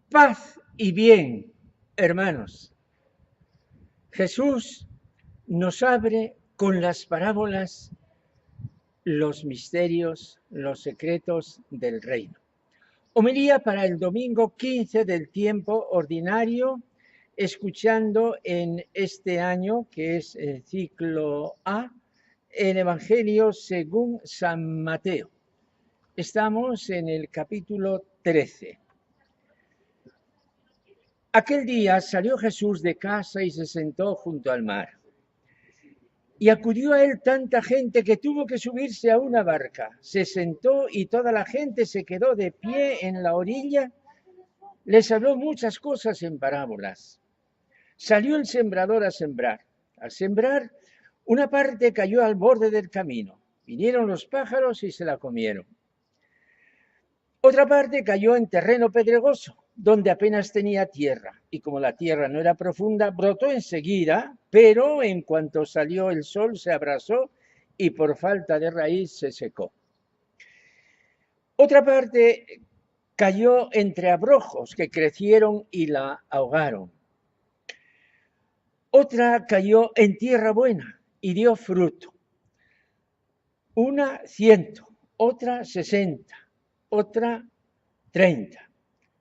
Paz y bien, hermanos. Jesús nos abre con las parábolas los misterios, los secretos del reino. Homilía para el domingo 15 del tiempo ordinario, escuchando en este año, que es el ciclo A, el Evangelio según San Mateo. Estamos en el capítulo 13. Aquel día salió Jesús de casa y se sentó junto al mar. Y acudió a él tanta gente que tuvo que subirse a una barca. Se sentó y toda la gente se quedó de pie en la orilla. Les habló muchas cosas en parábolas. Salió el sembrador a sembrar. Al sembrar, una parte cayó al borde del camino. Vinieron los pájaros y se la comieron. Otra parte cayó en terreno pedregoso, donde apenas tenía tierra, y como la tierra no era profunda, brotó enseguida, pero en cuanto salió el sol se abrasó y por falta de raíz se secó. Otra parte cayó entre abrojos que crecieron y la ahogaron. Otra cayó en tierra buena y dio fruto. Una 100, otra 60, otra 30.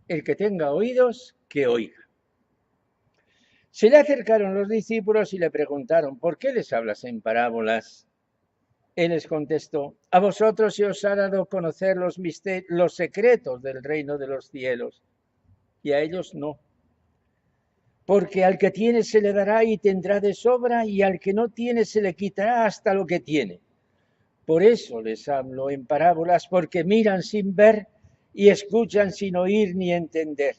El que tenga oídos, que oiga. Se le acercaron los discípulos y le preguntaron, ¿por qué les hablas en parábolas? Él les contestó, a vosotros se os ha dado conocer los secretos del reino de los cielos, y a ellos no. Porque al que tiene se le dará y tendrá de sobra, y al que no tiene se le quitará hasta lo que tiene. Por eso les hablo en parábolas, porque miran sin ver y escuchan sin oír ni entender.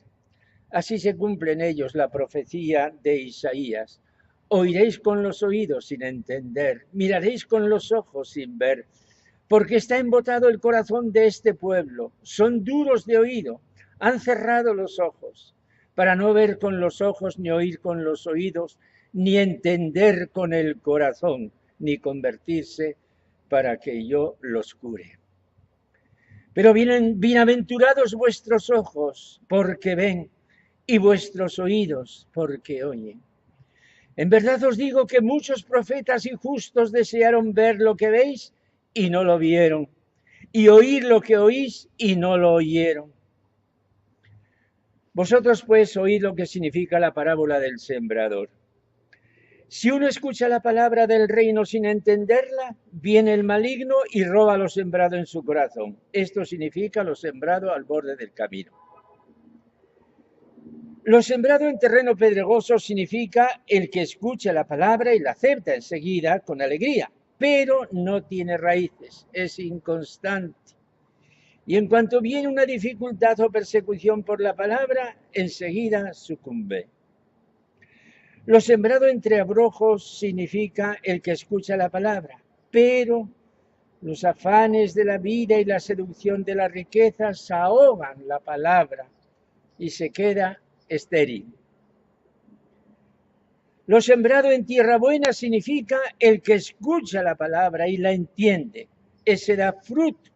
Así se cumple en ellos la profecía de Isaías. Oiréis con los oídos sin entender, miraréis con los ojos sin ver, porque está embotado el corazón de este pueblo. Son duros de oído, han cerrado los ojos, para no ver con los ojos, ni oír con los oídos, ni entender con el corazón, ni convertirse para que yo los cure. Pero bienaventurados vuestros ojos, porque ven, y vuestros oídos, porque oyen. En verdad os digo que muchos profetas y justos desearon ver lo que veis y no lo vieron, y oír lo que oís y no lo oyeron. Vosotros pues oíd lo que significa la parábola del sembrador. Si uno escucha la palabra del reino sin entenderla, viene el maligno y roba lo sembrado en su corazón. Esto significa lo sembrado al borde del camino. Lo sembrado en terreno pedregoso significa el que escucha la palabra y la acepta enseguida con alegría, pero no tiene raíces, es inconstante. Y en cuanto viene una dificultad o persecución por la palabra, enseguida sucumbe. Lo sembrado entre abrojos significa el que escucha la palabra, pero los afanes de la vida y la seducción de las riquezas ahogan la palabra y se queda estéril. Lo sembrado en tierra buena significa el que escucha la palabra y la entiende. Ese da fruto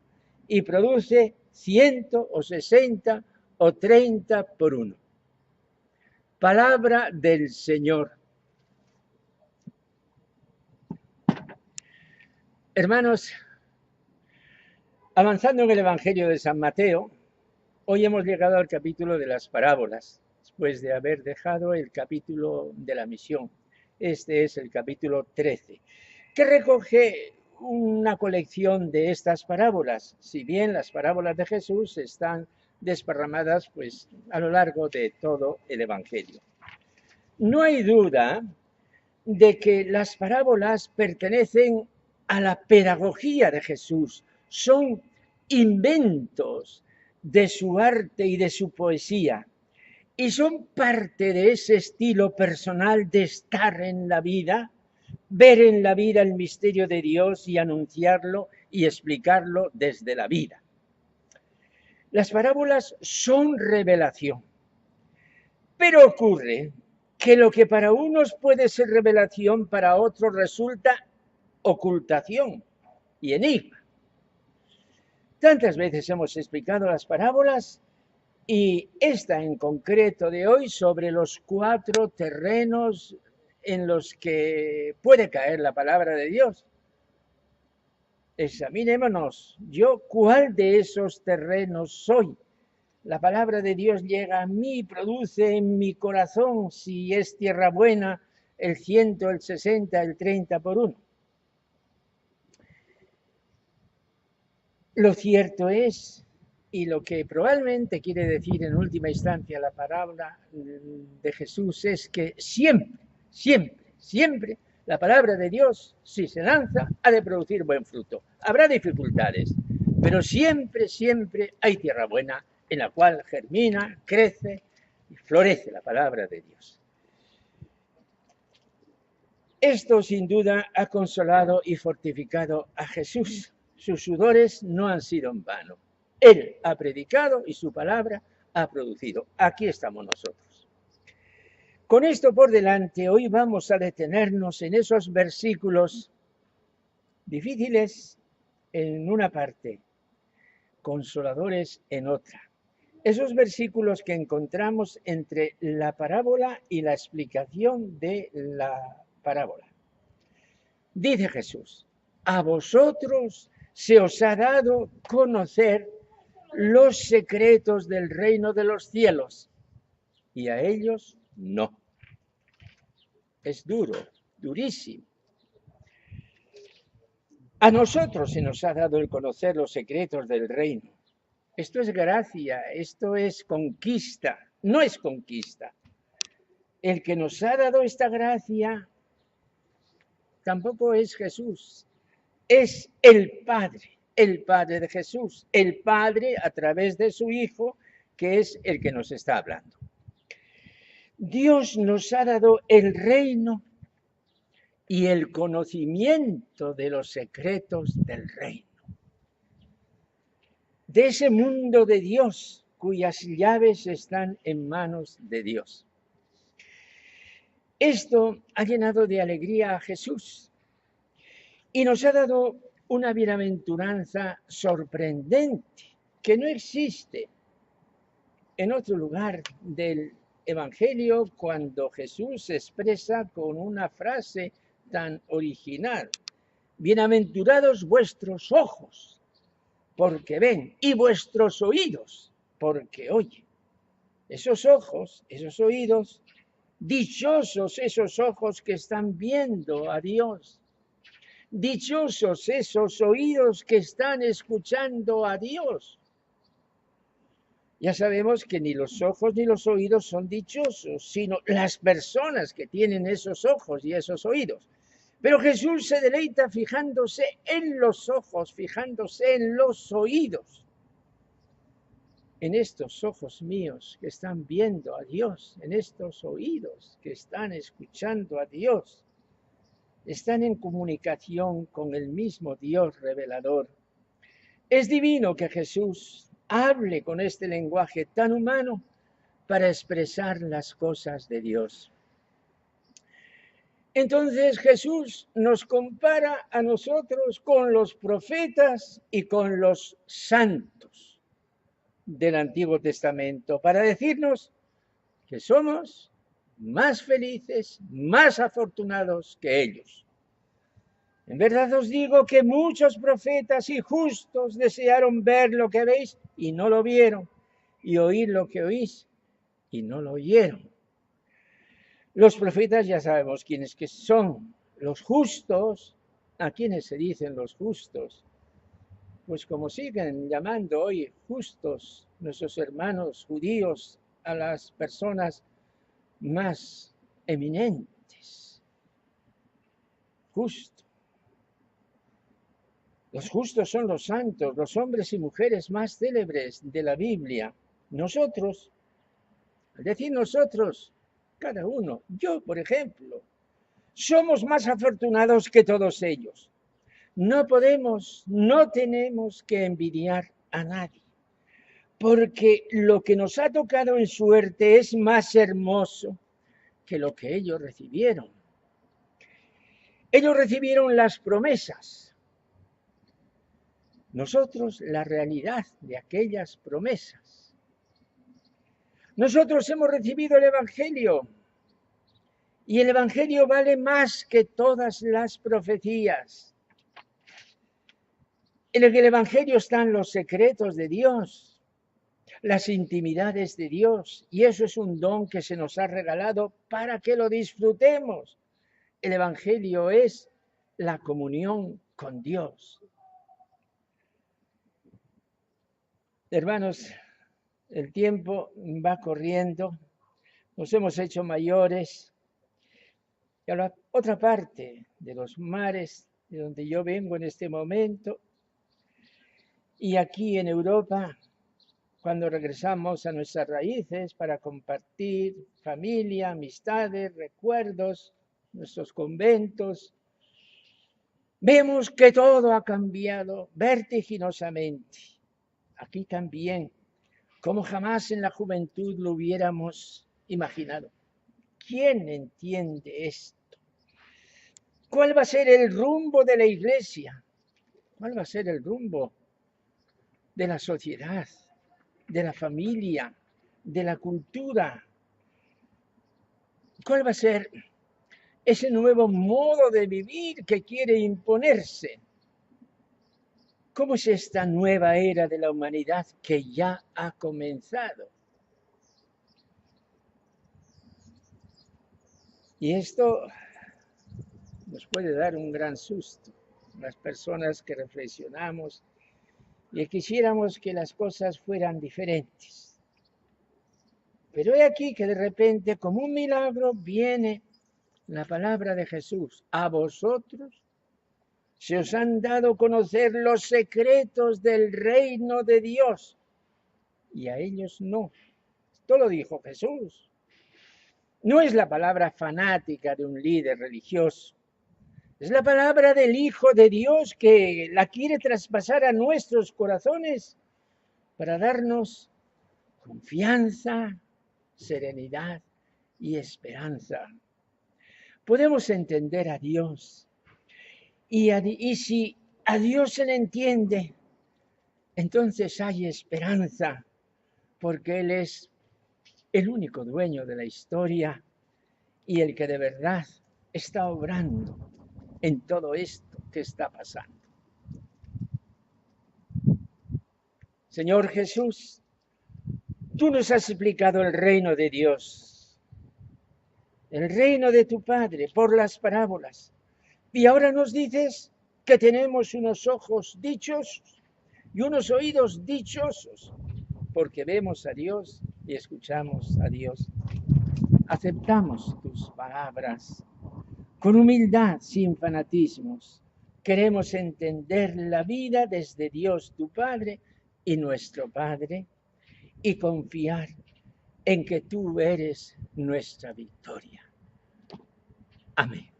y produce 100 o 60 o 30 por uno. Palabra del Señor. Hermanos, avanzando en el Evangelio de San Mateo, hoy hemos llegado al capítulo de las parábolas, después de haber dejado el capítulo de la misión. Este es el capítulo 13, que recoge una colección de estas parábolas, si bien las parábolas de Jesús están desparramadas pues, a lo largo de todo el Evangelio. No hay duda de que las parábolas pertenecen a la pedagogía de Jesús, son inventos de su arte y de su poesía, y son parte de ese estilo personal de estar en la vida, ver en la vida el misterio de Dios y anunciarlo y explicarlo desde la vida. Las parábolas son revelación, pero ocurre que lo que para unos puede ser revelación, para otros resulta ocultación y enigma. Tantas veces hemos explicado las parábolas Y esta en concreto de hoy sobre los 4 terrenos en los que puede caer la palabra de Dios. Examinémonos, yo cuál de esos terrenos soy. La palabra de Dios llega a mí y produce en mi corazón, si es tierra buena, el 100, el 60, el 30 por 1. Lo cierto es, y lo que probablemente quiere decir en última instancia la palabra de Jesús es que siempre la palabra de Dios, si se lanza, ha de producir buen fruto. Habrá dificultades, pero siempre hay tierra buena en la cual germina, crece y florece la palabra de Dios. Esto sin duda ha consolado y fortificado a Jesús. Sus sudores no han sido en vano. Él ha predicado y su palabra ha producido. Aquí estamos nosotros. Con esto por delante, hoy vamos a detenernos en esos versículos difíciles en una parte, consoladores en otra. Esos versículos que encontramos entre la parábola y la explicación de la parábola. Dice Jesús, a vosotros se os ha dado conocer los secretos del reino de los cielos, y a ellos no. Es duro, durísimo. A nosotros se nos ha dado el conocer los secretos del reino. Esto es gracia, esto es conquista, no es conquista. El que nos ha dado esta gracia tampoco es Jesús, es el Padre de Jesús, el Padre a través de su Hijo, que es el que nos está hablando. Dios nos ha dado el reino y el conocimiento de los secretos del reino. De ese mundo de Dios, cuyas llaves están en manos de Dios. Esto ha llenado de alegría a Jesús y nos ha dado una bienaventuranza sorprendente que no existe en otro lugar del Evangelio cuando Jesús se expresa con una frase tan original. Bienaventurados vuestros ojos, porque ven, y vuestros oídos, porque oyen. Esos ojos, esos oídos, dichosos esos ojos que están viendo a Dios. Dichosos esos oídos que están escuchando a Dios. Ya sabemos que ni los ojos ni los oídos son dichosos, sino las personas que tienen esos ojos y esos oídos. Pero Jesús se deleita fijándose en los ojos, fijándose en los oídos. En estos ojos míos que están viendo a Dios, en estos oídos que están escuchando a Dios, están en comunicación con el mismo Dios revelador. Es divino que Jesús hable con este lenguaje tan humano para expresar las cosas de Dios. Entonces Jesús nos compara a nosotros con los profetas y con los santos del Antiguo Testamento para decirnos que somos más felices, más afortunados que ellos. En verdad os digo que muchos profetas y justos desearon ver lo que veis y no lo vieron, y oír lo que oís y no lo oyeron. Los profetas ya sabemos quiénes que son. Los justos, ¿a quiénes se dicen los justos? Pues como siguen llamando hoy justos nuestros hermanos judíos a las personas más eminentes. Justo. Los justos son los santos, los hombres y mujeres más célebres de la Biblia. Nosotros, al decir nosotros, cada uno, yo por ejemplo, somos más afortunados que todos ellos. No podemos, no tenemos que envidiar a nadie, porque lo que nos ha tocado en suerte es más hermoso que lo que ellos recibieron. Ellos recibieron las promesas. Nosotros la realidad de aquellas promesas. Nosotros hemos recibido el Evangelio y el Evangelio vale más que todas las profecías. En el Evangelio están los secretos de Dios, las intimidades de Dios, y eso es un don que se nos ha regalado para que lo disfrutemos. El Evangelio es la comunión con Dios. Hermanos, el tiempo va corriendo, nos hemos hecho mayores, y a la otra parte de los mares de donde yo vengo en este momento, y aquí en Europa, cuando regresamos a nuestras raíces para compartir familia, amistades, recuerdos, nuestros conventos, vemos que todo ha cambiado vertiginosamente. Aquí también, como jamás en la juventud lo hubiéramos imaginado. ¿Quién entiende esto? ¿Cuál va a ser el rumbo de la Iglesia? ¿Cuál va a ser el rumbo de la sociedad, de la familia, de la cultura? ¿Cuál va a ser ese nuevo modo de vivir que quiere imponerse? ¿Cómo es esta nueva era de la humanidad que ya ha comenzado? Y esto nos puede dar un gran susto. Las personas que reflexionamos y quisiéramos que las cosas fueran diferentes. Pero he aquí que de repente, como un milagro, viene la palabra de Jesús. A vosotros se os han dado a conocer los secretos del reino de Dios, y a ellos no. Esto lo dijo Jesús. No es la palabra fanática de un líder religioso. Es la palabra del Hijo de Dios que la quiere traspasar a nuestros corazones para darnos confianza, serenidad y esperanza. Podemos entender a Dios y si a Dios se le entiende, entonces hay esperanza, porque Él es el único dueño de la historia y el que de verdad está obrando en todo esto que está pasando. Señor Jesús, tú nos has explicado el reino de Dios, el reino de tu Padre por las parábolas. Y ahora nos dices que tenemos unos ojos dichosos y unos oídos dichosos, porque vemos a Dios y escuchamos a Dios. Aceptamos tus palabras con humildad, sin fanatismos. Queremos entender la vida desde Dios, tu Padre y nuestro Padre, y confiar en que tú eres nuestra victoria. Amén.